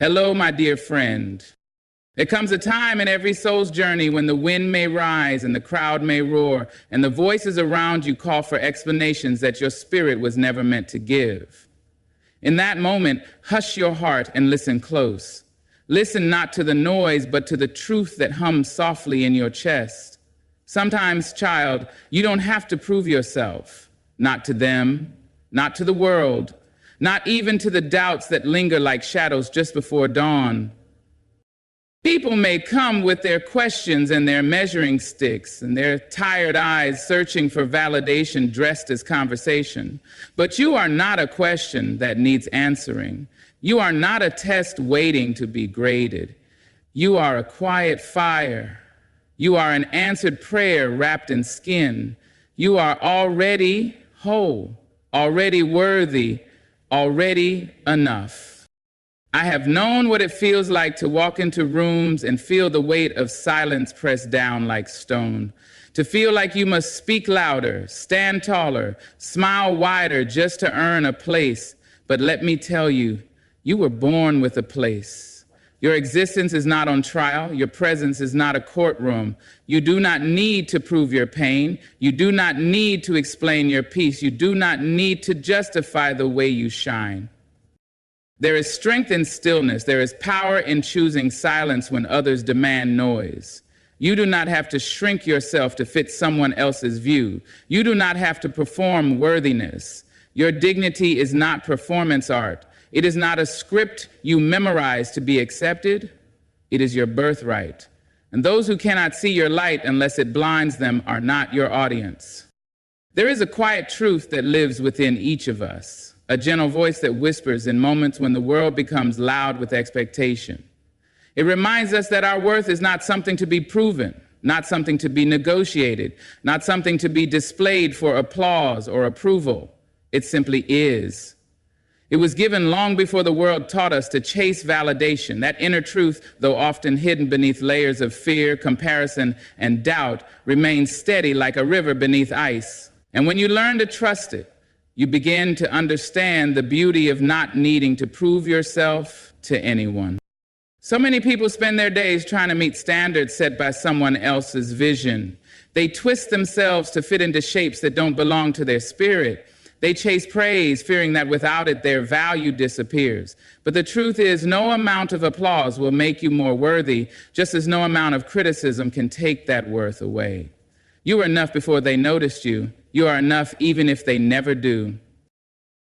Hello, my dear friend. There comes a time in every soul's journey when the wind may rise and the crowd may roar, and the voices around you call for explanations that your spirit was never meant to give. In that moment, hush your heart and listen close. Listen not to the noise, but to the truth that hums softly in your chest. Sometimes, child, you don't have to prove yourself, not to them, not to the world, not even to the doubts that linger like shadows just before dawn. People may come with their questions and their measuring sticks and their tired eyes searching for validation dressed as conversation. But you are not a question that needs answering. You are not a test waiting to be graded. You are a quiet fire. You are an answered prayer wrapped in skin. You are already whole, already worthy, already enough. I have known what it feels like to walk into rooms and feel the weight of silence pressed down like stone, to feel like you must speak louder, stand taller, smile wider just to earn a place. But let me tell you, you were born with a place. Your existence is not on trial. Your presence is not a courtroom. You do not need to prove your pain. You do not need to explain your peace. You do not need to justify the way you shine. There is strength in stillness. There is power in choosing silence when others demand noise. You do not have to shrink yourself to fit someone else's view. You do not have to perform worthiness. Your dignity is not performance art. It is not a script you memorize to be accepted. It is your birthright. And those who cannot see your light unless it blinds them are not your audience. There is a quiet truth that lives within each of us, a gentle voice that whispers in moments when the world becomes loud with expectation. It reminds us that our worth is not something to be proven, not something to be negotiated, not something to be displayed for applause or approval. It simply is. It was given long before the world taught us to chase validation. That inner truth, though often hidden beneath layers of fear, comparison, and doubt, remains steady like a river beneath ice. And when you learn to trust it, you begin to understand the beauty of not needing to prove yourself to anyone. So many people spend their days trying to meet standards set by someone else's vision. They twist themselves to fit into shapes that don't belong to their spirit. They chase praise, fearing that without it, their value disappears. But the truth is, no amount of applause will make you more worthy, just as no amount of criticism can take that worth away. You were enough before they noticed you. You are enough even if they never do.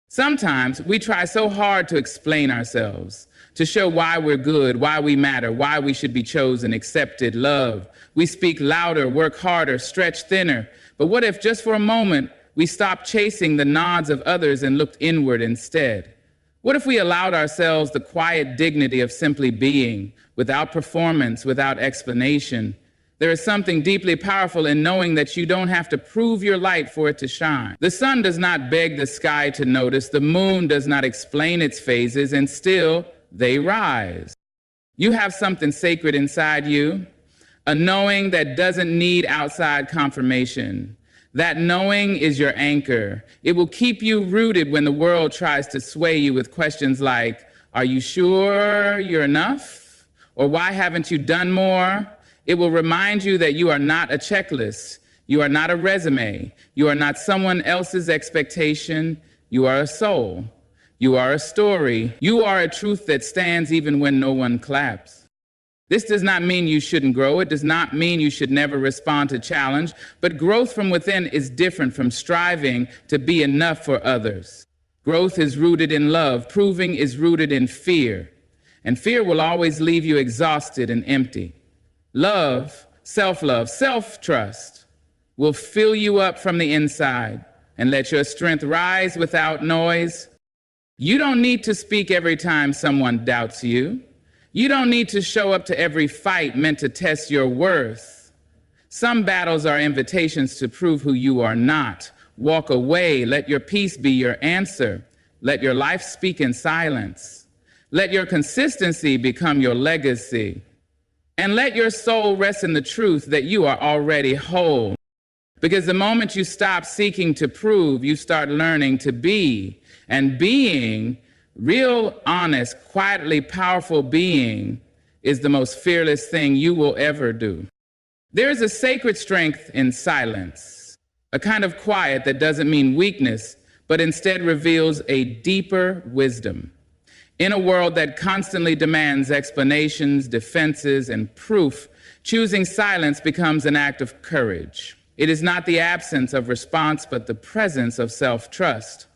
Sometimes we try so hard to explain ourselves, to show why we're good, why we matter, why we should be chosen, accepted, loved. We speak louder, work harder, stretch thinner. But what if just for a moment, we stopped chasing the nods of others and looked inward instead? What if we allowed ourselves the quiet dignity of simply being, without performance, without explanation? There is something deeply powerful in knowing that you don't have to prove your light for it to shine. The sun does not beg the sky to notice. The moon does not explain its phases, and still they rise. You have something sacred inside you, a knowing that doesn't need outside confirmation. That knowing is your anchor. It will keep you rooted when the world tries to sway you with questions like, are you sure you're enough? Or why haven't you done more? It will remind you that you are not a checklist. You are not a resume. You are not someone else's expectation. You are a soul. You are a story. You are a truth that stands even when no one claps. This does not mean you shouldn't grow. It does not mean you should never respond to challenge. But growth from within is different from striving to be enough for others. Growth is rooted in love. Proving is rooted in fear. And fear will always leave you exhausted and empty. Love, self-trust will fill you up from the inside and let your strength rise without noise. You don't need to speak every time someone doubts you. You don't need to show up to every fight meant to test your worth. Some battles are invitations to prove who you are not. Walk away. Let your peace be your answer. Let your life speak in silence. Let your consistency become your legacy. And let your soul rest in the truth that you are already whole. Because the moment you stop seeking to prove, you start learning to be. And being Real, honest, quietly powerful being is the most fearless thing you will ever do. There is a sacred strength in silence, a kind of quiet that doesn't mean weakness, but instead reveals a deeper wisdom. In a world that constantly demands explanations, defenses, and proof, choosing silence becomes an act of courage. It is not the absence of response, but the presence of self-trust.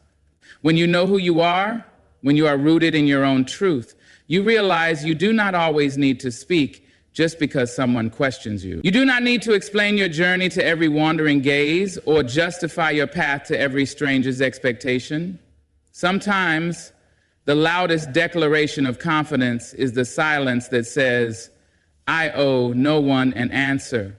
When you know who you are, when you are rooted in your own truth, you realize you do not always need to speak just because someone questions you. You do not need to explain your journey to every wandering gaze or justify your path to every stranger's expectation. Sometimes, the loudest declaration of confidence is the silence that says, I owe no one an answer.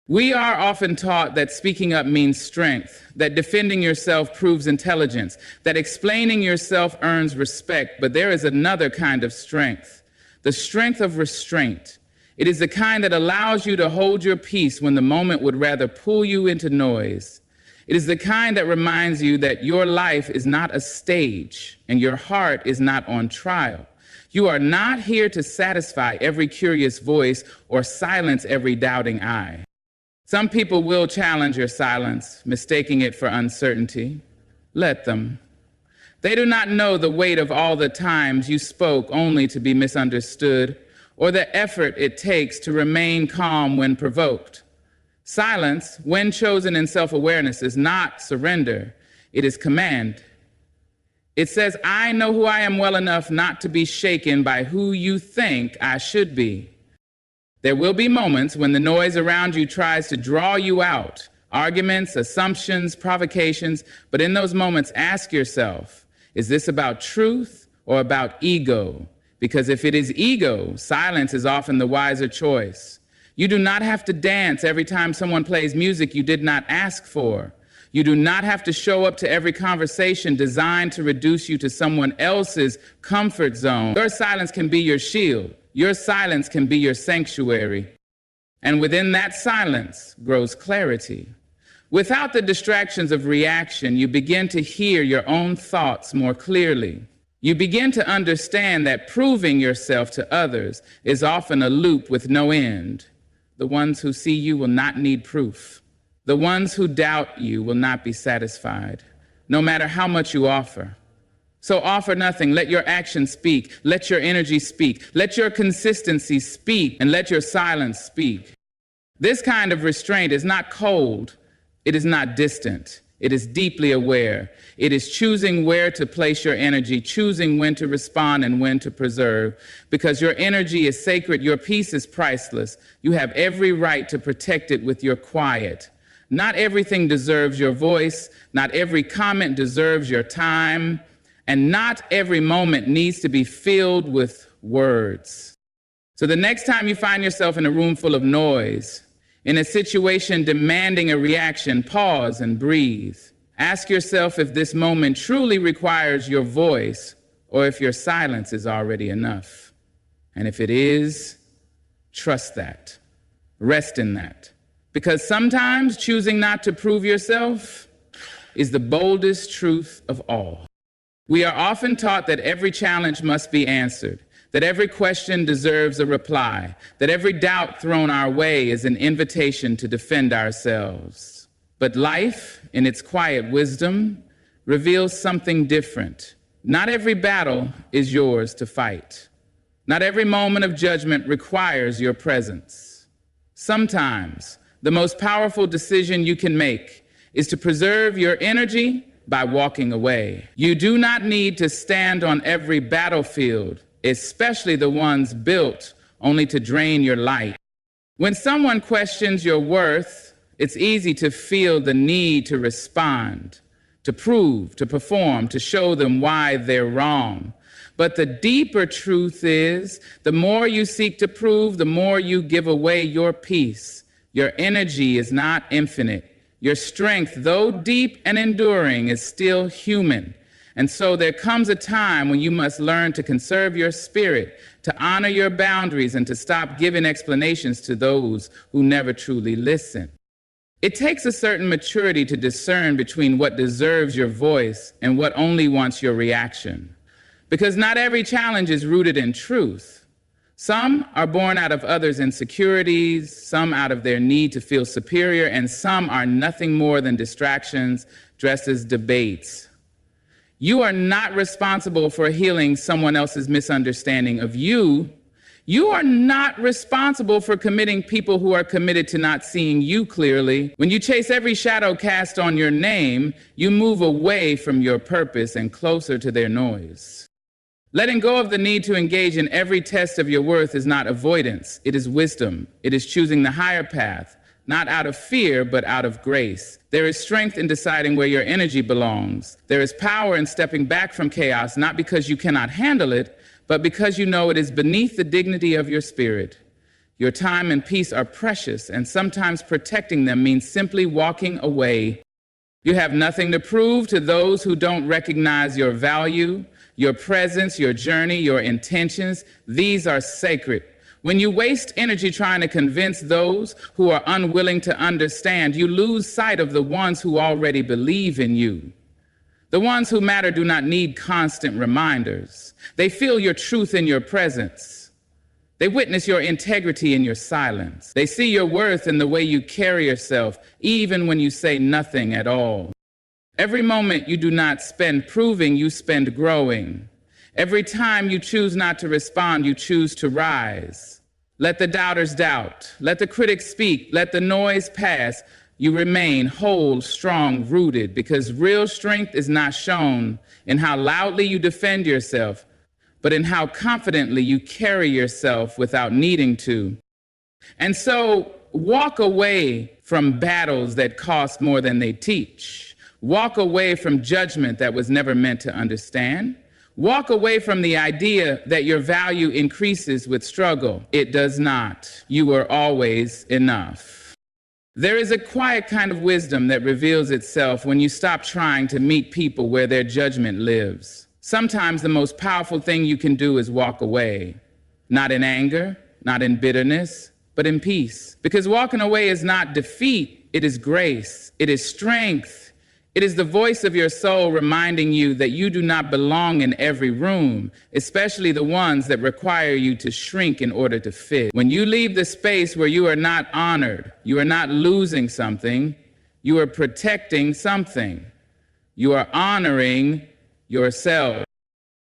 We are often taught that speaking up means strength, that defending yourself proves intelligence, that explaining yourself earns respect, but there is another kind of strength, the strength of restraint. It is the kind that allows you to hold your peace when the moment would rather pull you into noise. It is the kind that reminds you that your life is not a stage and your heart is not on trial. You are not here to satisfy every curious voice or silence every doubting eye. Some people will challenge your silence, mistaking it for uncertainty. Let them. They do not know the weight of all the times you spoke only to be misunderstood, or the effort it takes to remain calm when provoked. Silence, when chosen in self-awareness, is not surrender, it is command. It says, I know who I am well enough not to be shaken by who you think I should be. There will be moments when the noise around you tries to draw you out, arguments, assumptions, provocations, but in those moments, ask yourself, is this about truth or about ego? Because if it is ego, silence is often the wiser choice. You do not have to dance every time someone plays music you did not ask for. You do not have to show up to every conversation designed to reduce you to someone else's comfort zone. Your silence can be your shield. Your silence can be your sanctuary. And within that silence grows clarity. Without the distractions of reaction, you begin to hear your own thoughts more clearly. You begin to understand that proving yourself to others is often a loop with no end. The ones who see you will not need proof. The ones who doubt you will not be satisfied, no matter how much you offer. So offer nothing. Let your actions speak. Let your energy speak. Let your consistency speak, and let your silence speak. This kind of restraint is not cold. It is not distant. It is deeply aware. It is choosing where to place your energy, choosing when to respond and when to preserve. Because your energy is sacred, your peace is priceless. You have every right to protect it with your quiet. Not everything deserves your voice. Not every comment deserves your time. And not every moment needs to be filled with words. So the next time you find yourself in a room full of noise, in a situation demanding a reaction, pause and breathe. Ask yourself if this moment truly requires your voice or if your silence is already enough. And if it is, trust that. Rest in that. Because sometimes choosing not to prove yourself is the boldest truth of all. We are often taught that every challenge must be answered, that every question deserves a reply, that every doubt thrown our way is an invitation to defend ourselves. But life, in its quiet wisdom, reveals something different. Not every battle is yours to fight. Not every moment of judgment requires your presence. Sometimes, the most powerful decision you can make is to preserve your energy by walking away. You do not need to stand on every battlefield, especially the ones built only to drain your light. When someone questions your worth, it's easy to feel the need to respond, to prove, to perform, to show them why they're wrong. But the deeper truth is, the more you seek to prove, the more you give away your peace. Your energy is not infinite. Your strength, though deep and enduring, is still human. And so there comes a time when you must learn to conserve your spirit, to honor your boundaries, and to stop giving explanations to those who never truly listen. It takes a certain maturity to discern between what deserves your voice and what only wants your reaction. Because not every challenge is rooted in truth. Some are born out of others' insecurities, some out of their need to feel superior, and some are nothing more than distractions dressed as debates. You are not responsible for healing someone else's misunderstanding of you. You are not responsible for committing people who are committed to not seeing you clearly. When you chase every shadow cast on your name, you move away from your purpose and closer to their noise. Letting go of the need to engage in every test of your worth is not avoidance. It is wisdom. It is choosing the higher path, not out of fear, but out of grace. There is strength in deciding where your energy belongs. There is power in stepping back from chaos, not because you cannot handle it, but because you know it is beneath the dignity of your spirit. Your time and peace are precious, and sometimes protecting them means simply walking away. You have nothing to prove to those who don't recognize your value, your presence, your journey, your intentions. These are sacred. When you waste energy trying to convince those who are unwilling to understand, you lose sight of the ones who already believe in you. The ones who matter do not need constant reminders. They feel your truth in your presence. They witness your integrity in your silence. They see your worth in the way you carry yourself, even when you say nothing at all. Every moment you do not spend proving, you spend growing. Every time you choose not to respond, you choose to rise. Let the doubters doubt. Let the critics speak. Let the noise pass. You remain whole, strong, rooted, because real strength is not shown in how loudly you defend yourself, but in how confidently you carry yourself without needing to. And so walk away from battles that cost more than they teach. Walk away from judgment that was never meant to understand. Walk away from the idea that your value increases with struggle. It does not. You are always enough. There is a quiet kind of wisdom that reveals itself when you stop trying to meet people where their judgment lives. Sometimes the most powerful thing you can do is walk away, not in anger, not in bitterness, but in peace. Because walking away is not defeat, it is grace, it is strength. It is the voice of your soul reminding you that you do not belong in every room, especially the ones that require you to shrink in order to fit. When you leave the space where you are not honored, you are not losing something, you are protecting something. You are honoring yourself.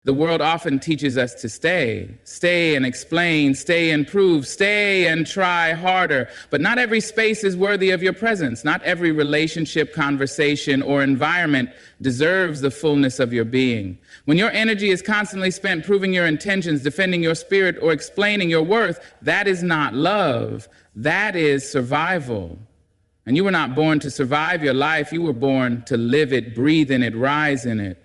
The world often teaches us to stay and explain, stay and prove, stay and try harder. But not every space is worthy of your presence. Not every relationship, conversation, or environment deserves the fullness of your being. When your energy is constantly spent proving your intentions, defending your spirit, or explaining your worth, that is not love. That is survival. And you were not born to survive your life. You were born to live it, breathe in it, rise in it.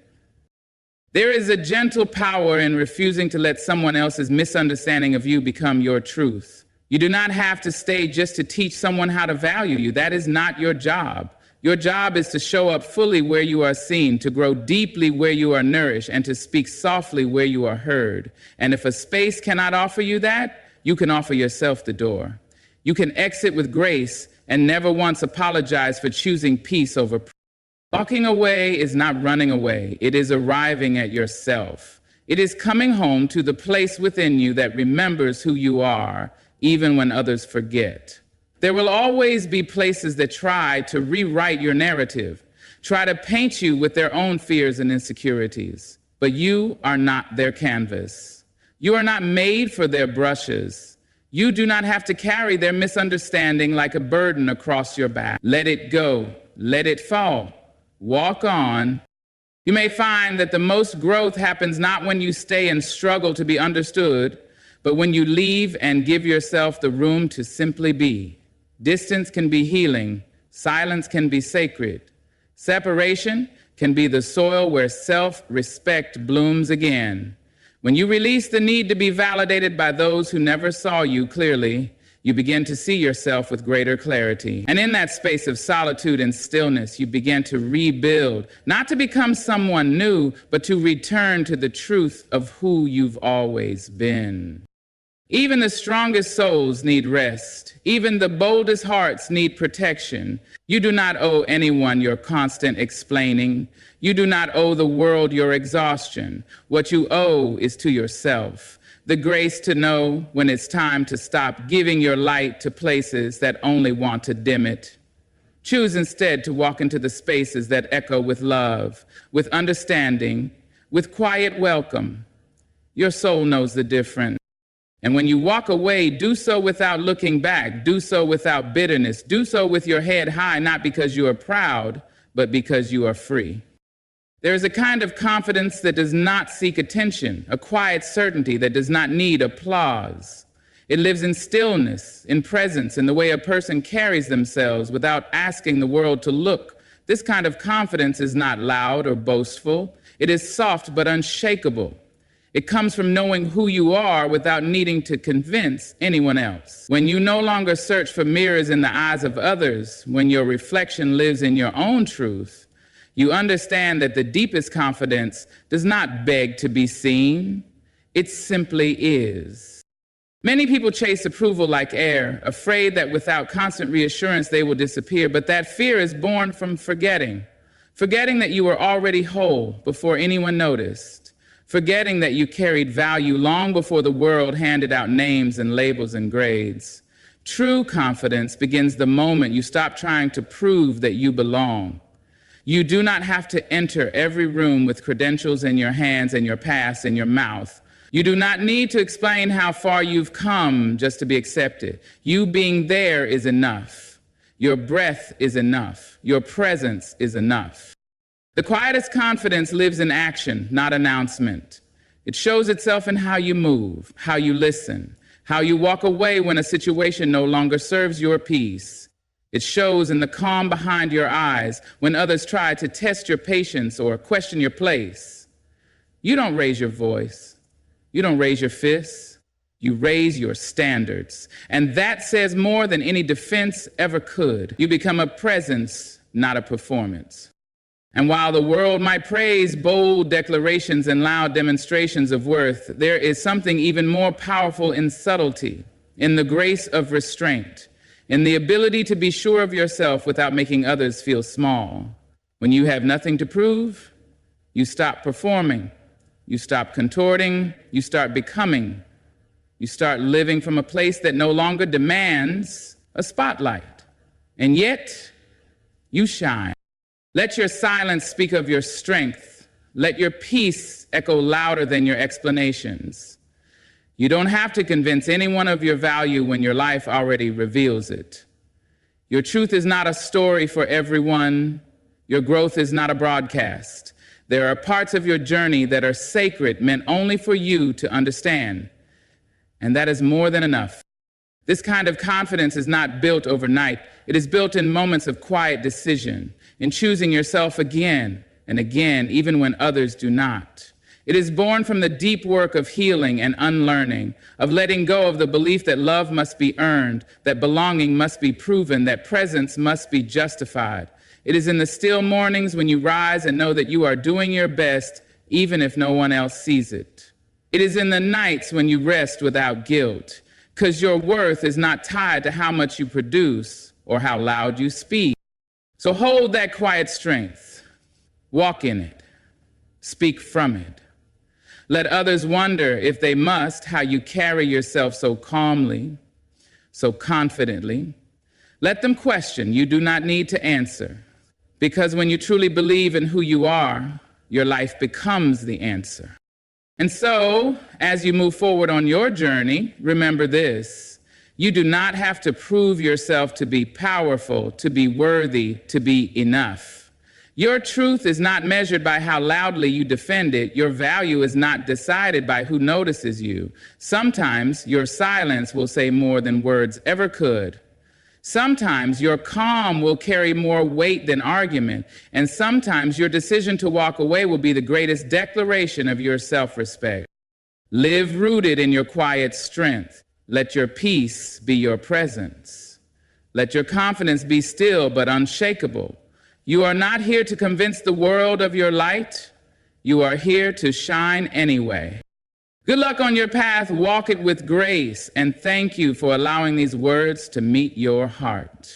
There is a gentle power in refusing to let someone else's misunderstanding of you become your truth. You do not have to stay just to teach someone how to value you. That is not your job. Your job is to show up fully where you are seen, to grow deeply where you are nourished, and to speak softly where you are heard. And if a space cannot offer you that, you can offer yourself the door. You can exit with grace and never once apologize for choosing peace over pride. Walking away is not running away. It is arriving at yourself. It is coming home to the place within you that remembers who you are, even when others forget. There will always be places that try to rewrite your narrative, try to paint you with their own fears and insecurities. But you are not their canvas. You are not made for their brushes. You do not have to carry their misunderstanding like a burden across your back. Let it go. Let it fall. Walk on. You may find that the most growth happens not when you stay and struggle to be understood, but when you leave and give yourself the room to simply be. Distance can be healing. Silence can be sacred. Separation can be the soil where self-respect blooms again. When you release the need to be validated by those who never saw you clearly, you begin to see yourself with greater clarity. And in that space of solitude and stillness, you begin to rebuild, not to become someone new, but to return to the truth of who you've always been. Even the strongest souls need rest. Even the boldest hearts need protection. You do not owe anyone your constant explaining. You do not owe the world your exhaustion. What you owe is to yourself. The grace to know when it's time to stop giving your light to places that only want to dim it. Choose instead to walk into the spaces that echo with love, with understanding, with quiet welcome. Your soul knows the difference. And when you walk away, do so without looking back. Do so without bitterness. Do so with your head high, not because you are proud, but because you are free. There is a kind of confidence that does not seek attention, a quiet certainty that does not need applause. It lives in stillness, in presence, in the way a person carries themselves without asking the world to look. This kind of confidence is not loud or boastful. It is soft but unshakable. It comes from knowing who you are without needing to convince anyone else. When you no longer search for mirrors in the eyes of others, when your reflection lives in your own truth, you understand that the deepest confidence does not beg to be seen. It simply is. Many people chase approval like air, afraid that without constant reassurance they will disappear, but that fear is born from forgetting that you were already whole before anyone noticed. Forgetting that you carried value long before the world handed out names and labels and grades. True confidence begins the moment you stop trying to prove that you belong. You do not have to enter every room with credentials in your hands and your past in your mouth. You do not need to explain how far you've come just to be accepted. You being there is enough. Your breath is enough. Your presence is enough. The quietest confidence lives in action, not announcement. It shows itself in how you move, how you listen, how you walk away when a situation no longer serves your peace. It shows in the calm behind your eyes when others try to test your patience or question your place. You don't raise your voice. You don't raise your fists. You raise your standards. And that says more than any defense ever could. You become a presence, not a performance. And while the world might praise bold declarations and loud demonstrations of worth, there is something even more powerful in subtlety, in the grace of restraint, in the ability to be sure of yourself without making others feel small. When you have nothing to prove, you stop performing, you stop contorting, you start becoming. You start living from a place that no longer demands a spotlight. And yet, you shine. Let your silence speak of your strength. Let your peace echo louder than your explanations. You don't have to convince anyone of your value when your life already reveals it. Your truth is not a story for everyone. Your growth is not a broadcast. There are parts of your journey that are sacred, meant only for you to understand. And that is more than enough. This kind of confidence is not built overnight. It is built in moments of quiet decision, in choosing yourself again and again, even when others do not. It is born from the deep work of healing and unlearning, of letting go of the belief that love must be earned, that belonging must be proven, that presence must be justified. It is in the still mornings when you rise and know that you are doing your best, even if no one else sees it. It is in the nights when you rest without guilt, because your worth is not tied to how much you produce or how loud you speak. So hold that quiet strength. Walk in it. Speak from it. Let others wonder, if they must, how you carry yourself so calmly, so confidently. Let them question. You do not need to answer. Because when you truly believe in who you are, your life becomes the answer. And so, as you move forward on your journey, remember this: you do not have to prove yourself to be powerful, to be worthy, to be enough. Your truth is not measured by how loudly you defend it. Your value is not decided by who notices you. Sometimes your silence will say more than words ever could. Sometimes your calm will carry more weight than argument, and sometimes your decision to walk away will be the greatest declaration of your self-respect. Live rooted in your quiet strength. Let your peace be your presence. Let your confidence be still but unshakable. You are not here to convince the world of your light. You are here to shine anyway. Good luck on your path. Walk it with grace. And thank you for allowing these words to meet your heart.